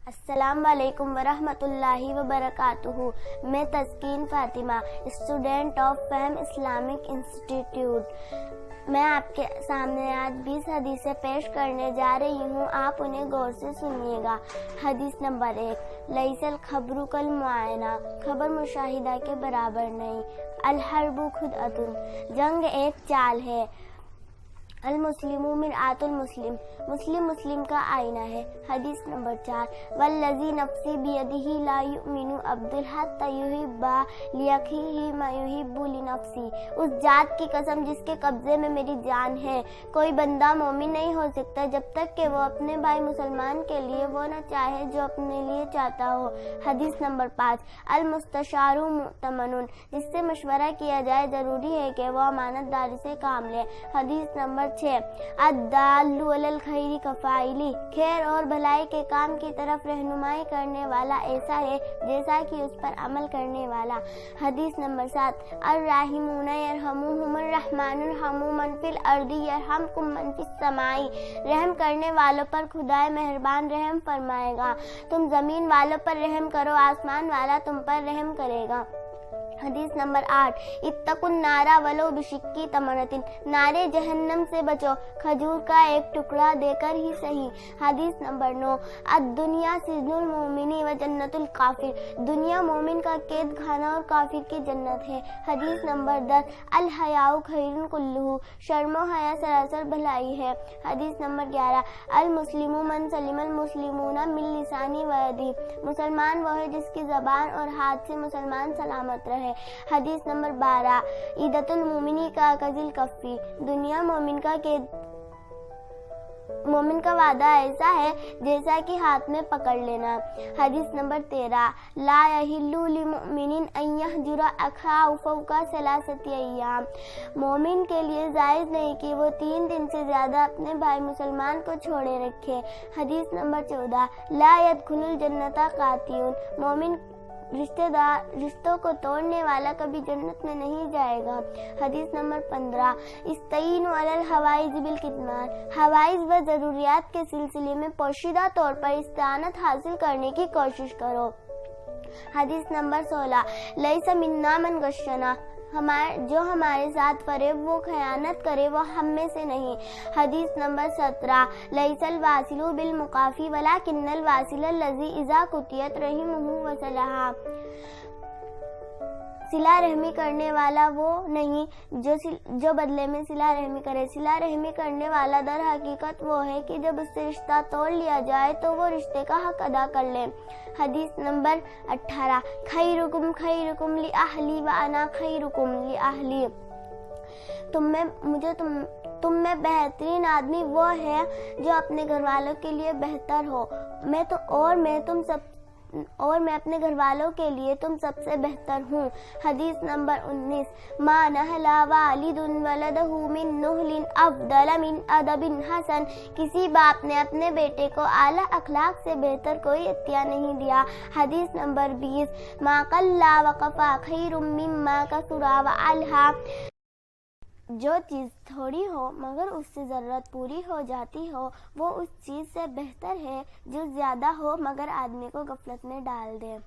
अस्सलाम वालेकुम वरहमतुल्लाहि वबरकातुहू। मैं Taskeen Fatima, student of Faham Islamic Institute. मैं आपके सामने आज 20 हदीसें पेश करने जा रही हूँ। आप उन्हें गौर से सुनिएगा। हदीस नंबर 1, लैसल खबरू कल मुआयना, खबर मुशाहिदा के बराबर नहीं। अल हर्बु खुदअतुन, जंग एक चाल है। अल मुस्लिमु मिरआतुल मुस्लिम, मुस्लिम का आईना है। हदीस नंबर 4, वल्लज़ी नफ्सी बियदिही ला युमिनु अब्दुल हत्ता युहिब्बा लिअखीही मा युहिब्बु लिनफ्सी, उस जात की कसम जिसके कब्जे में मेरी जान है, कोई बंदा मोमिन नहीं हो सकता जब तक कि वो अपने भाई मुसलमान के लिए वो न चाहे जो अपने लिए चाहता हो। हदीस नंबर 5, अल मुस्तशारु मुअतमनुन, जिससे मशवरा किया जाए जरूरी है कि वो अमानतदारी से काम ले। हदीस नंबर 6, अद्दालु अलल खैरी कफाइली, खैर और भलाई के काम की तरफ रहनुमाई करने वाला ऐसा है जैसा कि उस पर अमल करने वाला। हदीस नंबर 7, अर्राहिमून यरहमुहुमुर रहमानुर रहमु मन फिल अर्दी यरहमकुम मन फिस समाई, रहम करने वालों पर खुदाए मेहरबान रहम फरमाएगा। तुम जमीन वालों पर रहम करो, आसमान वाला तुम पर रहम करेगा। हदीस नंबर 8, इत्तकुन नारा वलो बिशिक्की तमरतिन, नारे जहन्नम से बचो, खजूर का एक टुकड़ा देकर ही सही। हदीस नंबर 9, अद्दुनिया सिजनुल मोमिनी व जन्नतुल काफिर, दुनिया मोमिन का कैद खाना और काफिर की जन्नत है। हदीस नंबर 10, अल हयाउ खैरुन कुल्लुहु, शर्मो हया सरासर भलाई है। हदीस नंबर 11, अल मुस्लिमु मन सलिमल मुस्लिमूना मिन लिसानी व यदी, मुसलमान वो है जिसकी जबान और हाथ से मुसलमान सलामत रहे। हदीस नंबर 12, ईदतुल मोमिनी का कजिल कफ्फी, दुनिया मोमिन का वादा ऐसा है जैसा कि हाथ में पकड़ लेना। हदीस नंबर 13, ला यहिल्लु लिमुमिनिन अन यहजुरा अखाहु फौका सलासति अय्याम, मोमिन के लिए जायज नहीं कि वो 3 दिन से ज्यादा अपने भाई मुसलमान को छोड़े रखे। हदीस नंबर 14, ला यदखुलुल जन्नता कातियुन, मोमिन रिश्तों को तोड़ने वाला कभी जन्नत में नहीं जाएगा। हदीस नंबर 15, इस्तईनु अलल हवाइज बिल कितमान, हवाइज व जरूरियात के सिलसिले में पोशीदा तौर पर इस्तानत हासिल करने की कोशिश करो। हदीस नंबर 16, लैसा मिन्ना मन गश्शना, जो हमारे साथ फरेब वो खयानत करे वो हम में से नहीं। हदीस नंबर 17, लैसल वासिलु बिल मुकाफी वलाकिन्नल वासिलल लज़ी इज़ा कुतियत रहिमुहु वसलहा, सिला रहमी करने वाला वो नहीं जो बदले में सिला रहमी करे, सिला रहमी करने वाला दर हकीकत वो है कि जब उससे रिश्ता तोड़ लिया जाए तो वो रिश्ते का हक अदा कर ले। हदीस नंबर 18, खैरुकुम लि अहली व अना खैरुकुम लि अहली, तुम में बेहतरीन आदमी वो है जो अपने घर वालों के लिए बेहतर हो, मैं अपने घर वालों के लिए तुम सबसे बेहतर हूँ। हदीस नंबर 19, मा नहला वालिदुन वलदहु मिन नुहलिन अफदल मिन अदबिन हसन, किसी बाप ने अपने बेटे को आला अखलाक से बेहतर कोई अतिया नहीं दिया। हदीस नंबर 20, मा कल्ला वकफा खैरुम मिम्मा कसुरा व अलहा, जो चीज़ थोड़ी हो मगर उससे ज़रूरत पूरी हो जाती हो वो उस चीज़ से बेहतर है जो ज़्यादा हो मगर आदमी को गफलत में डाल दे।